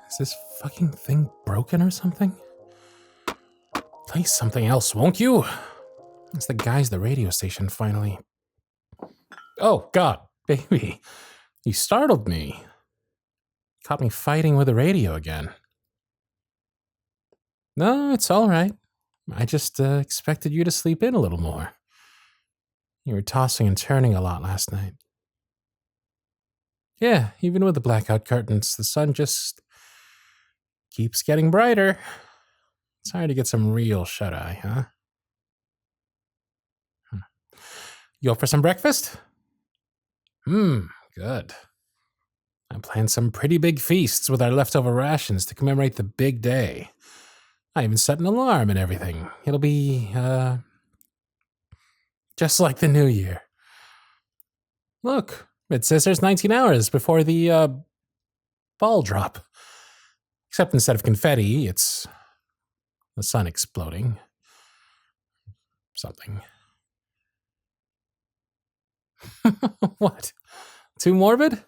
Is this fucking thing broken or something? Play something else, won't you? It's the guys at the radio station, finally. Oh, God, baby. You startled me. Caught me fighting with the radio again. No, it's all right. I just expected you to sleep in a little more. You were tossing and turning a lot last night. Yeah, even with the blackout curtains, the sun just keeps getting brighter. It's hard to get some real shut-eye, huh? You up for some breakfast? Good. I planned some pretty big feasts with our leftover rations to commemorate the big day. I even set an alarm and everything. It'll be, just like the new year. Look, it says there's 19 hours before the, ball drop. Except instead of confetti, it's the sun exploding. Something. What? Too morbid?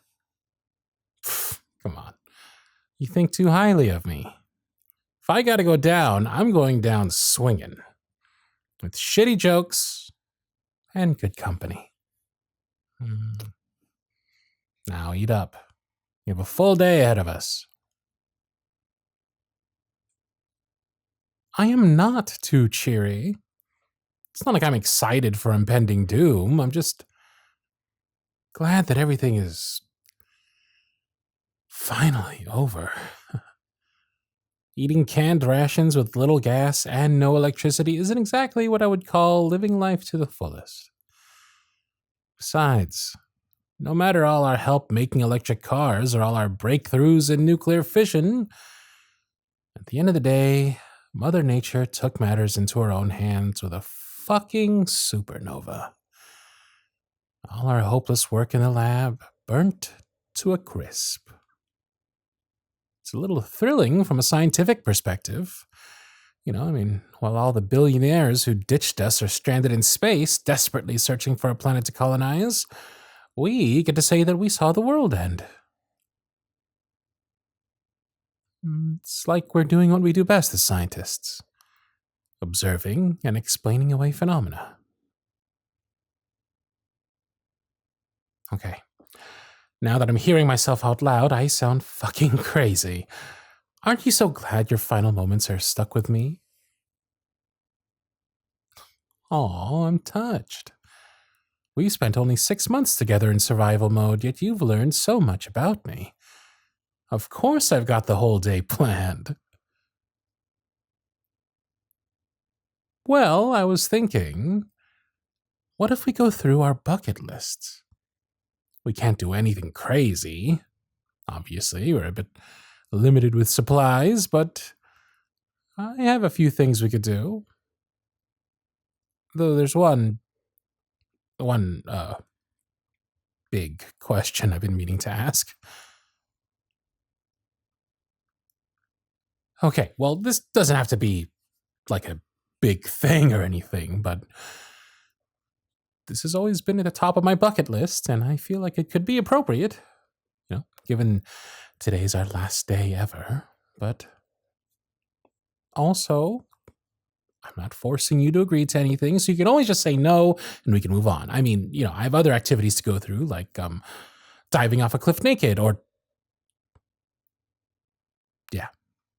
Pfft, come on. You think too highly of me. If I gotta go down, I'm going down swinging. With shitty jokes and good company. Now eat up. You have a full day ahead of us. I am not too cheery. It's not like I'm excited for impending doom. I'm just glad that everything is finally over. Eating canned rations with little gas and no electricity isn't exactly what I would call living life to the fullest. Besides, no matter all our help making electric cars or all our breakthroughs in nuclear fission, at the end of the day, Mother Nature took matters into her own hands with a fucking supernova. All our hopeless work in the lab burnt to a crisp. It's a little thrilling from a scientific perspective. While all the billionaires who ditched us are stranded in space, desperately searching for a planet to colonize, we get to say that we saw the world end. It's like we're doing what we do best as scientists. Observing and explaining away phenomena. Okay. Now that I'm hearing myself out loud, I sound fucking crazy. Aren't you so glad your final moments are stuck with me? Aw, I'm touched. We spent only 6 months together in survival mode, yet you've learned so much about me. Of course I've got the whole day planned. Well, I was thinking, what if we go through our bucket lists? We can't do anything crazy. Obviously, we're a bit limited with supplies, but I have a few things we could do. Though there's one big question I've been meaning to ask. Okay, well, this doesn't have to be like a big thing or anything, but this has always been at the top of my bucket list, and I feel like it could be appropriate, given today's our last day ever. But also, I'm not forcing you to agree to anything, so you can always just say no, and we can move on. I have other activities to go through, like diving off a cliff naked, or...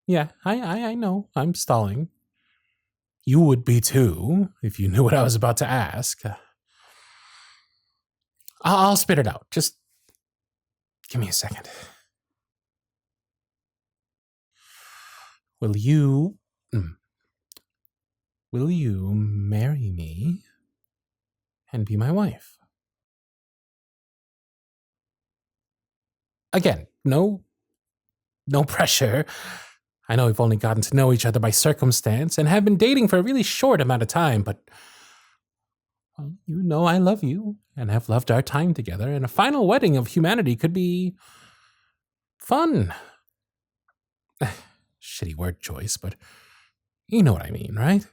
Yeah, I know, I'm stalling. You would be too, if you knew what I was about to ask. I'll spit it out. Just give me a second. Will you marry me and be my wife? Again, no pressure. I know we've only gotten to know each other by circumstance and have been dating for a really short amount of time, but I love you and have loved our time together, and a final wedding of humanity could be fun. Shitty word choice, but you know what I mean, right?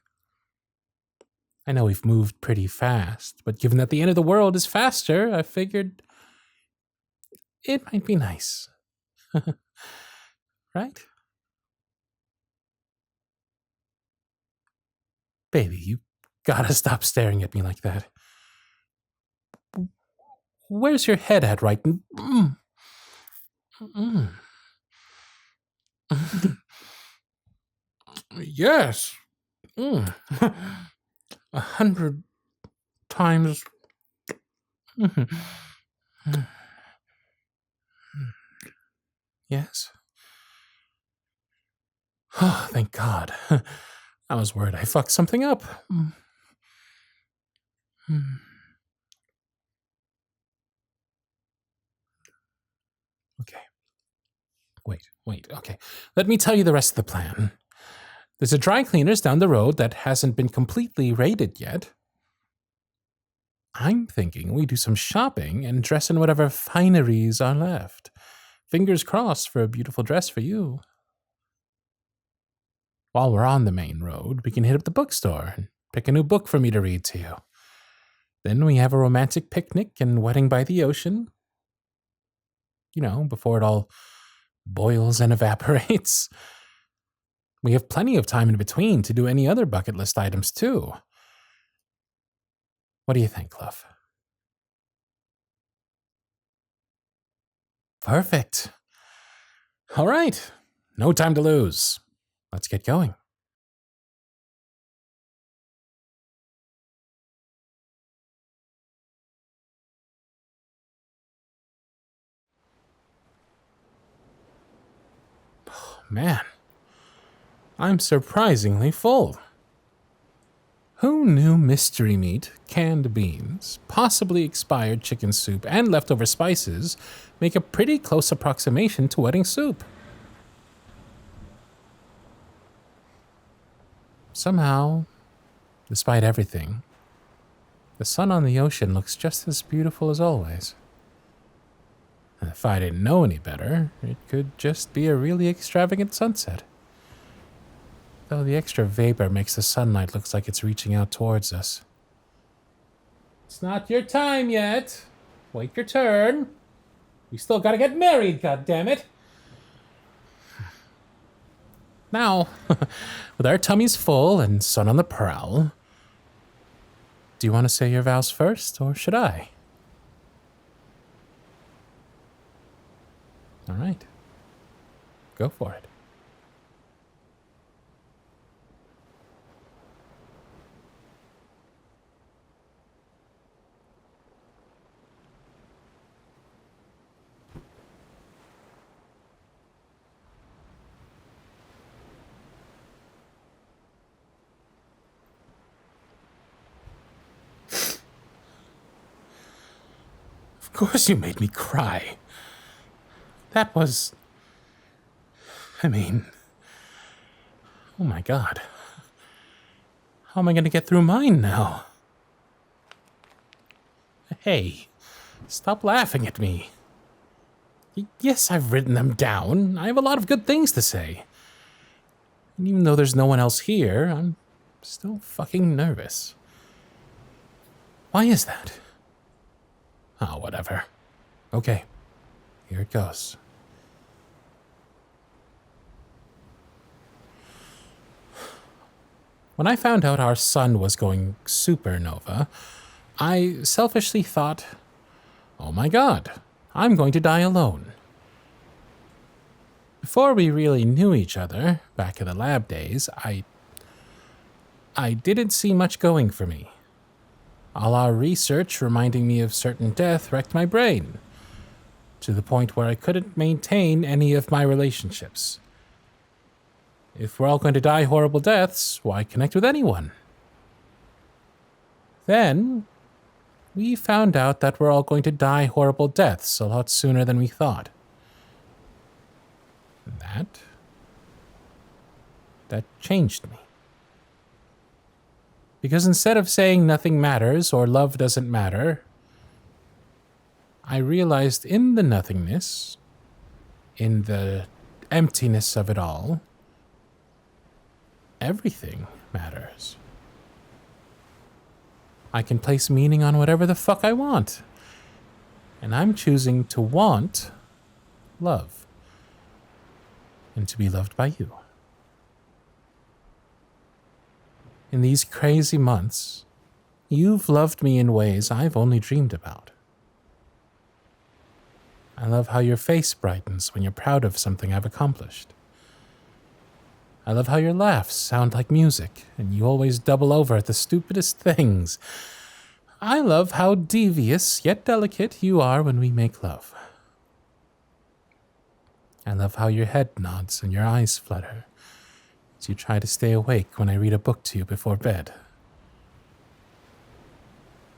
I know we've moved pretty fast, but given that the end of the world is faster, I figured it might be nice. right? Baby, you gotta stop staring at me like that. Where's your head at right? Mm. Yes. 100 times. Yes. Oh, thank God. I was worried I fucked something up. Okay. Wait. Okay. Let me tell you the rest of the plan. There's a dry cleaners down the road that hasn't been completely raided yet. I'm thinking we do some shopping and dress in whatever fineries are left. Fingers crossed for a beautiful dress for you. While we're on the main road, we can hit up the bookstore and pick a new book for me to read to you. Then we have a romantic picnic and wedding by the ocean. You know, before it all boils and evaporates. We have plenty of time in between to do any other bucket list items, too. What do you think, love? Perfect. All right. No time to lose. Let's get going. Oh, man. I'm surprisingly full. Who knew mystery meat, canned beans, possibly expired chicken soup, and leftover spices make a pretty close approximation to wedding soup? Somehow, despite everything, the sun on the ocean looks just as beautiful as always. And if I didn't know any better, it could just be a really extravagant sunset. Though the extra vapor makes the sunlight look like it's reaching out towards us. It's not your time yet. Wait your turn. We still gotta get married, goddammit. Now, with our tummies full and sun on the prowl, do you want to say your vows first, or should I? All right. Go for it. Of course you made me cry. That was... oh my God. How am I going to get through mine now? Hey, stop laughing at me. Yes, I've written them down. I have a lot of good things to say. And even though there's no one else here, I'm still fucking nervous. Why is that? Oh, whatever. Okay, here it goes. When I found out our sun was going supernova, I selfishly thought, oh my God, I'm going to die alone. Before we really knew each other, back in the lab days, I didn't see much going for me. All our research reminding me of certain death wrecked my brain, to the point where I couldn't maintain any of my relationships. If we're all going to die horrible deaths, why connect with anyone? Then, we found out that we're all going to die horrible deaths a lot sooner than we thought. That changed me. Because instead of saying nothing matters or love doesn't matter, I realized in the nothingness, in the emptiness of it all, everything matters. I can place meaning on whatever the fuck I want. And I'm choosing to want love. and to be loved by you. In these crazy months, you've loved me in ways I've only dreamed about. I love how your face brightens when you're proud of something I've accomplished. I love how your laughs sound like music, and you always double over at the stupidest things. I love how devious yet delicate you are when we make love. I love how your head nods and your eyes flutter as you try to stay awake when I read a book to you before bed.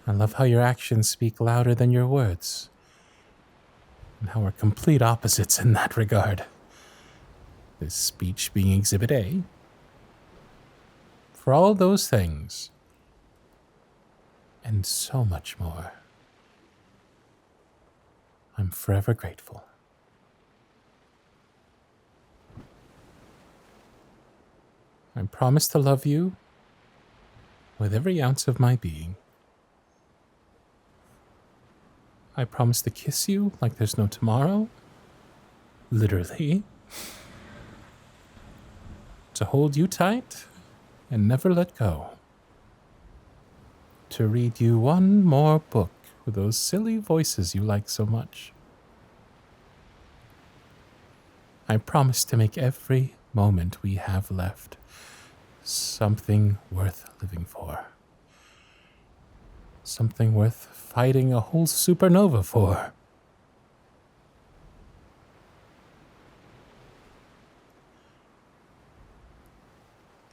I love how your actions speak louder than your words, and how we're complete opposites in that regard. This speech being Exhibit A. For all those things, and so much more, I'm forever grateful. I promise to love you with every ounce of my being. I promise to kiss you like there's no tomorrow. Literally. To hold you tight and never let go. To read you one more book with those silly voices you like so much. I promise to make every moment we have left something worth living for. Something worth fighting a whole supernova for.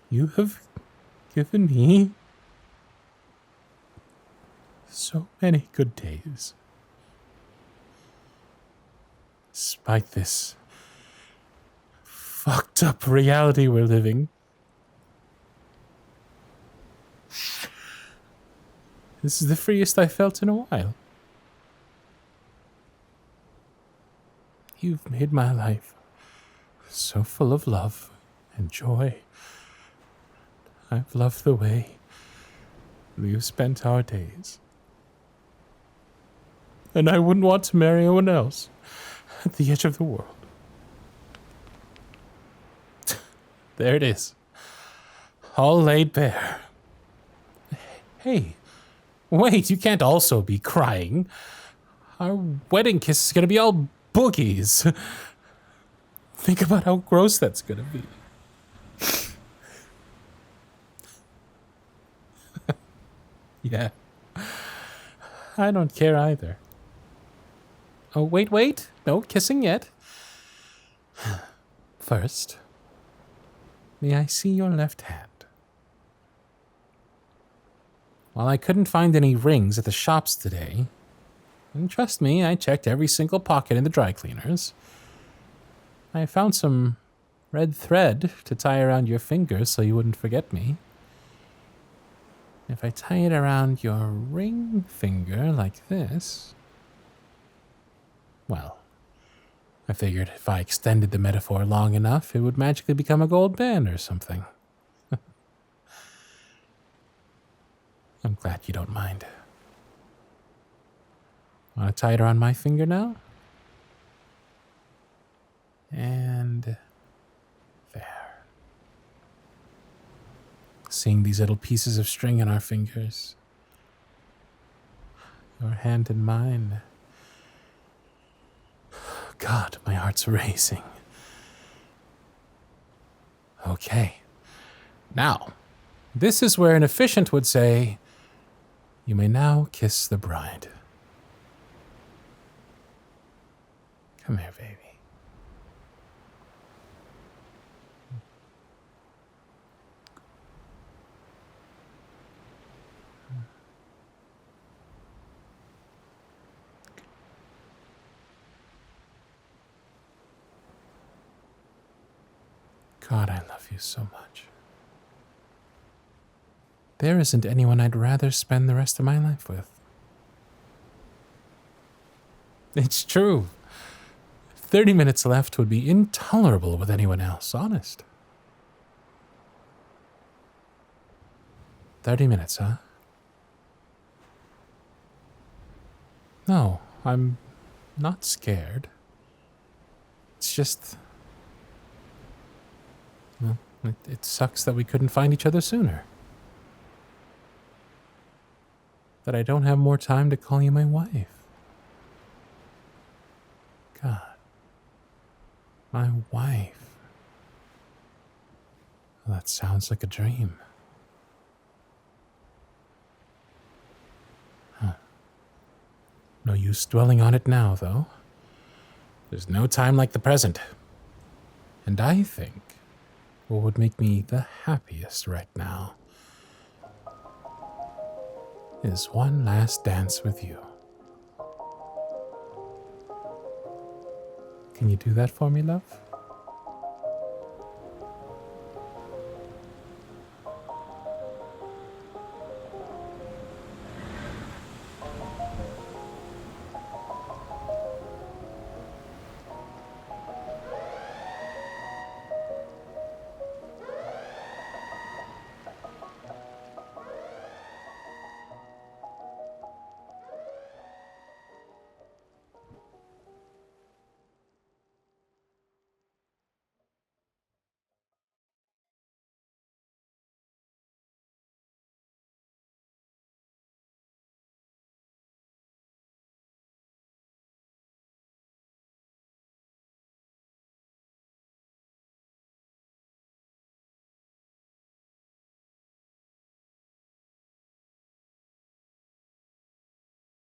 You have given me so many good days. Despite this fucked up reality we're living. This is the freest I felt in a while. You've made my life so full of love and joy. I've loved the way we've spent our days. And I wouldn't want to marry anyone else at the edge of the world. There it is. All laid bare. Hey, wait, you can't also be crying. Our wedding kiss is going to be all boogies. Think about how gross that's going to be. Yeah. I don't care either. Oh, wait. No kissing yet. First, may I see your left hand? While I couldn't find any rings at the shops today, and trust me, I checked every single pocket in the dry cleaners, I found some red thread to tie around your finger so you wouldn't forget me. If I tie it around your ring finger like this, well, I figured if I extended the metaphor long enough, it would magically become a gold band or something. I'm glad you don't mind. Want to tie it around my finger now? And there. Seeing these little pieces of string in our fingers. Your hand in mine. God, my heart's racing. Okay. Now, this is where an efficient would say, you may now kiss the bride. Come here, baby. God, I love you so much. There isn't anyone I'd rather spend the rest of my life with. It's true. 30 minutes left would be intolerable with anyone else, honest. 30 minutes, huh? No, I'm not scared. It's just Well, it sucks that we couldn't find each other sooner. That I don't have more time to call you my wife. God. My wife. Well, that sounds like a dream. Huh. No use dwelling on it now, though. There's no time like the present. And I think what would make me the happiest right now is one last dance with you. Can you do that for me, love?